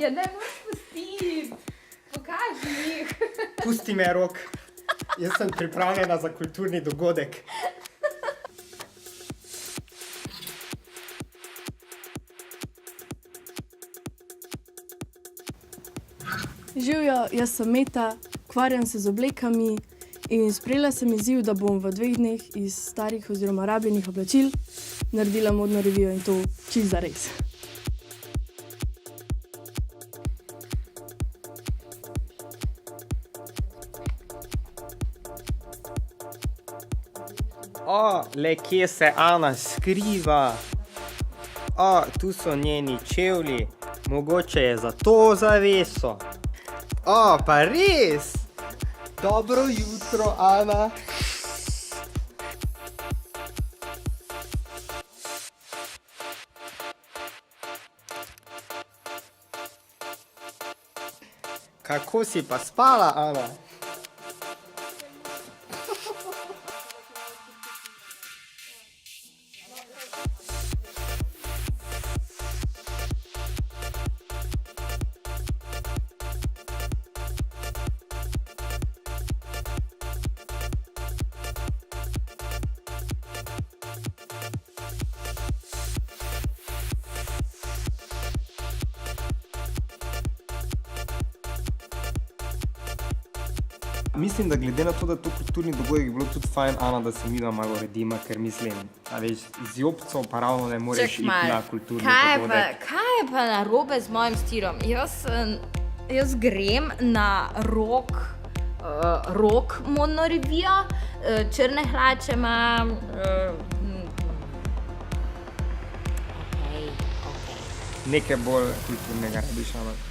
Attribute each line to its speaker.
Speaker 1: Ja, ne moraš pustiti. Pokaži jih.
Speaker 2: Pusti me, Rok. Jaz sem pripravljena za kulturni dogodek.
Speaker 3: Živjo, jaz sem Meta, ukvarjam se z oblekami in sprejela sem izziv, da bom v 2 dneh iz starih oziroma rabljenih oblačil naredila modno revijo in to čisto zares.
Speaker 2: O, le kje se Ana skriva. O, tu so njeni čevlji. Mogoče je za to zaveso. O, pa res! Dobro jutro, Ana. Kako si pa spala, Ana? Mislim, da glede na to, da je to kulturni dogodek, je bilo tudi fajn, Ana, da se midva malo redima, ker mislim, a veš, z Jobco pa ravno ne moreš iti na kulturni dogodek.
Speaker 1: Kaj je pa narobe z mojim stilom? Jaz grem na rock modno revijo, črne hlače imam,
Speaker 2: Nekaj bolj kulturnega rabiš, Ana.